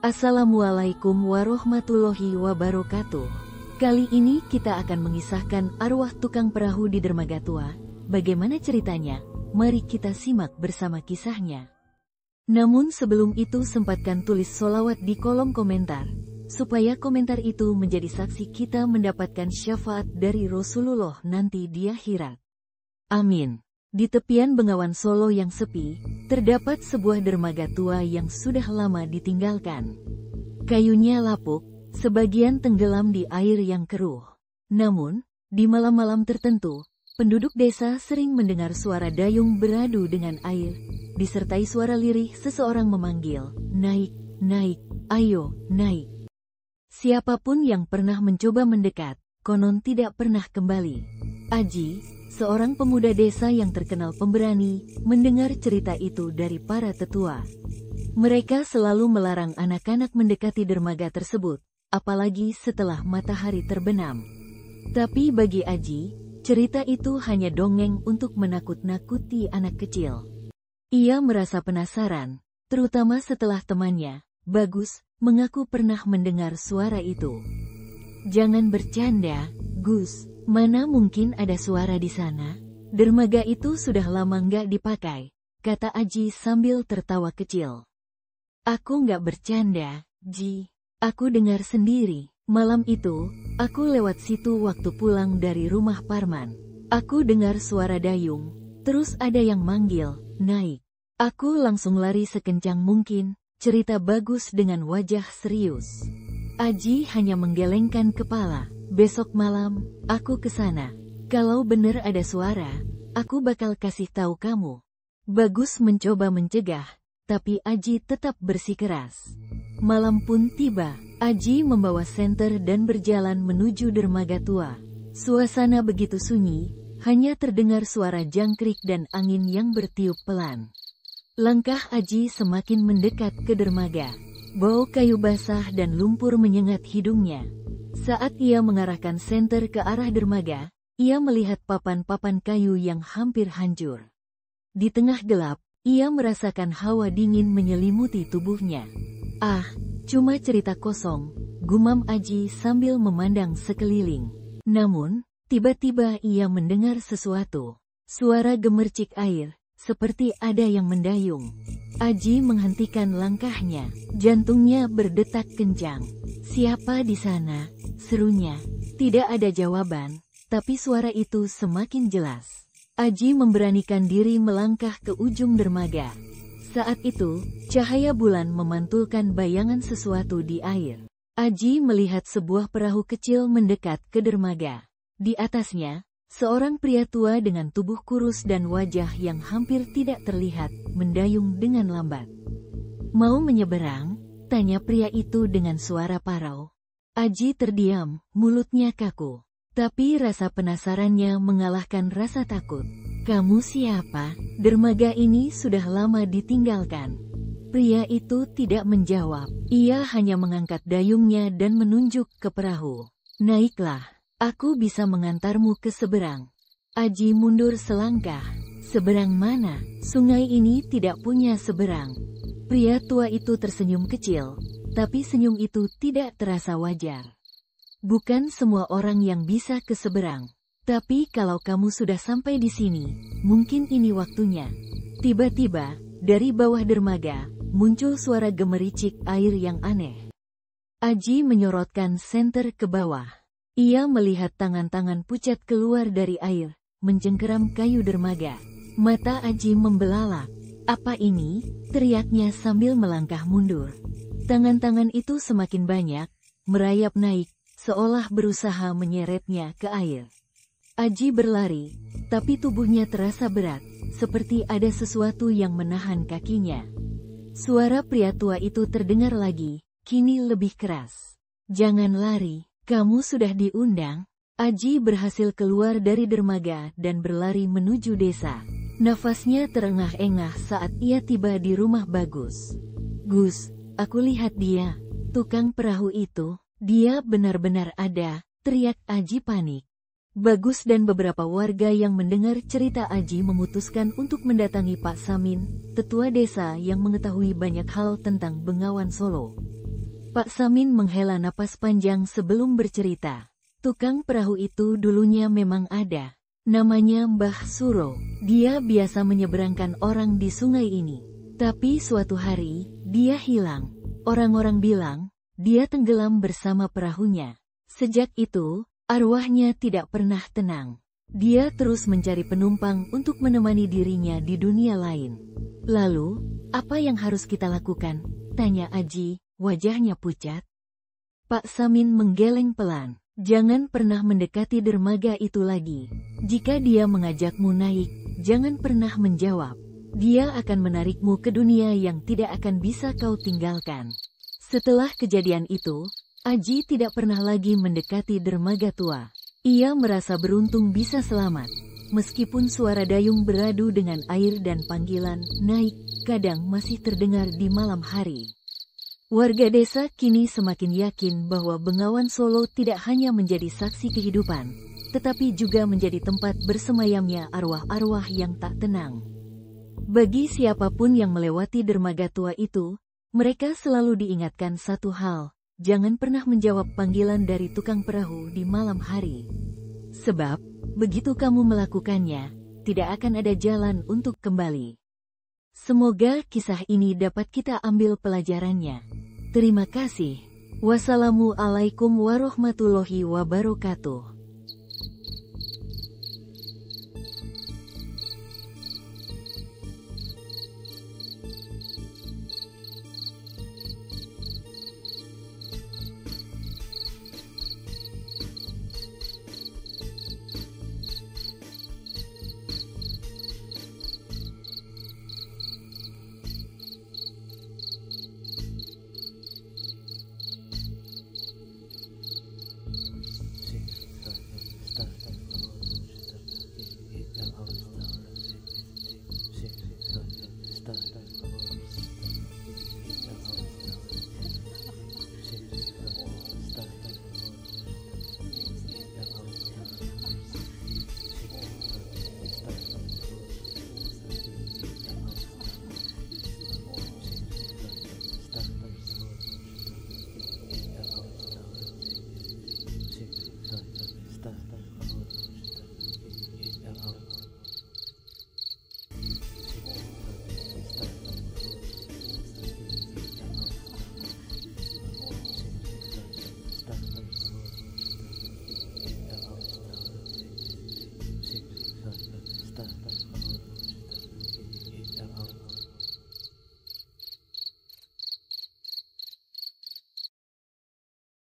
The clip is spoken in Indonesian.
Assalamualaikum warahmatullahi wabarakatuh. Kali ini kita akan mengisahkan arwah tukang perahu di dermaga tua. Bagaimana ceritanya? Mari kita simak bersama kisahnya. Namun sebelum itu sempatkan tulis sholawat di kolom komentar, supaya komentar itu menjadi saksi kita mendapatkan syafaat dari Rasulullah nanti di akhirat. Amin. Di tepian Bengawan Solo yang sepi, terdapat sebuah dermaga tua yang sudah lama ditinggalkan. Kayunya lapuk, sebagian tenggelam di air yang keruh. Namun, di malam-malam tertentu, penduduk desa sering mendengar suara dayung beradu dengan air, disertai suara lirih seseorang memanggil, "Naik, naik, ayo, naik." Siapapun yang pernah mencoba mendekat, konon tidak pernah kembali. Aji, seorang pemuda desa yang terkenal pemberani, mendengar cerita itu dari para tetua. Mereka selalu melarang anak-anak mendekati dermaga tersebut, apalagi setelah matahari terbenam. Tapi bagi Aji, cerita itu hanya dongeng untuk menakut-nakuti anak kecil. Ia merasa penasaran, terutama setelah temannya, Bagus, mengaku pernah mendengar suara itu. "Jangan bercanda, Gus. Mana mungkin ada suara di sana? Dermaga itu sudah lama nggak dipakai," kata Aji sambil tertawa kecil. "Aku nggak bercanda, Ji. Aku dengar sendiri. Malam itu, aku lewat situ waktu pulang dari rumah Parman. Aku dengar suara dayung, terus ada yang manggil, 'Naik.' Aku langsung lari sekencang mungkin," cerita Bagus dengan wajah serius. Aji hanya menggelengkan kepala. "Besok malam, aku ke sana. Kalau bener ada suara, aku bakal kasih tahu kamu." Bagus mencoba mencegah, tapi Aji tetap bersikeras. Malam pun tiba. Aji membawa senter dan berjalan menuju dermaga tua. Suasana begitu sunyi, hanya terdengar suara jangkrik dan angin yang bertiup pelan. Langkah Aji semakin mendekat ke dermaga. Bau kayu basah dan lumpur menyengat hidungnya. Saat ia mengarahkan senter ke arah dermaga, ia melihat papan-papan kayu yang hampir hancur. Di tengah gelap, ia merasakan hawa dingin menyelimuti tubuhnya. "Ah, cuma cerita kosong," gumam Aji sambil memandang sekeliling. Namun, tiba-tiba ia mendengar sesuatu. Suara gemercik air, seperti ada yang mendayung. Aji menghentikan langkahnya, jantungnya berdetak kencang. "Siapa di sana?" serunya. Tidak ada jawaban, tapi suara itu semakin jelas. Aji memberanikan diri melangkah ke ujung dermaga. Saat itu, cahaya bulan memantulkan bayangan sesuatu di air. Aji melihat sebuah perahu kecil mendekat ke dermaga. Di atasnya, seorang pria tua dengan tubuh kurus dan wajah yang hampir tidak terlihat, mendayung dengan lambat. "Mau menyeberang?" tanya pria itu dengan suara parau. Aji terdiam, mulutnya kaku. Tapi rasa penasarannya mengalahkan rasa takut. "Kamu siapa? Dermaga ini sudah lama ditinggalkan." Pria itu tidak menjawab. Ia hanya mengangkat dayungnya dan menunjuk ke perahu. "Naiklah, aku bisa mengantarmu ke seberang." Aji mundur selangkah. "Seberang mana? Sungai ini tidak punya seberang." Pria tua itu tersenyum kecil, tapi senyum itu tidak terasa wajar. "Bukan semua orang yang bisa ke seberang. Tapi kalau kamu sudah sampai di sini, mungkin ini waktunya." Tiba-tiba, dari bawah dermaga, muncul suara gemericik air yang aneh. Aji menyorotkan senter ke bawah. Ia melihat tangan-tangan pucat keluar dari air, mencengkeram kayu dermaga. Mata Aji membelalak. "Apa ini?" teriaknya sambil melangkah mundur. Tangan-tangan itu semakin banyak, merayap naik, seolah berusaha menyeretnya ke air. Aji berlari, tapi tubuhnya terasa berat, seperti ada sesuatu yang menahan kakinya. Suara pria tua itu terdengar lagi, kini lebih keras. "Jangan lari, kamu sudah diundang." Aji berhasil keluar dari dermaga dan berlari menuju desa. Nafasnya terengah-engah saat ia tiba di rumah Bagus. "Gus, aku lihat dia, tukang perahu itu. Dia benar-benar ada," teriak Aji panik. Bagus dan beberapa warga yang mendengar cerita Aji memutuskan untuk mendatangi Pak Samin, tetua desa yang mengetahui banyak hal tentang Bengawan Solo. Pak Samin menghela napas panjang sebelum bercerita. Tukang perahu itu dulunya memang ada. Namanya Mbah Suro. Dia biasa menyeberangkan orang di sungai ini. Tapi suatu hari, dia hilang. Orang-orang bilang, dia tenggelam bersama perahunya. Sejak itu, arwahnya tidak pernah tenang. Dia terus mencari penumpang untuk menemani dirinya di dunia lain. Lalu, apa yang harus kita lakukan? Tanya Aji, wajahnya pucat. Pak Samin menggeleng pelan. Jangan pernah mendekati dermaga itu lagi. Jika dia mengajakmu naik, jangan pernah menjawab. Dia akan menarikmu ke dunia yang tidak akan bisa kau tinggalkan. Setelah kejadian itu, Aji tidak pernah lagi mendekati dermaga tua. Ia merasa beruntung bisa selamat. Meskipun suara dayung beradu dengan air dan panggilan naik, kadang masih terdengar di malam hari. Warga desa kini semakin yakin bahwa Bengawan Solo tidak hanya menjadi saksi kehidupan, tetapi juga menjadi tempat bersemayamnya arwah-arwah yang tak tenang. Bagi siapapun yang melewati dermaga tua itu, mereka selalu diingatkan satu hal, jangan pernah menjawab panggilan dari tukang perahu di malam hari. Sebab, begitu kamu melakukannya, tidak akan ada jalan untuk kembali. Semoga kisah ini dapat kita ambil pelajarannya. Terima kasih. Wassalamualaikum warahmatullahi wabarakatuh.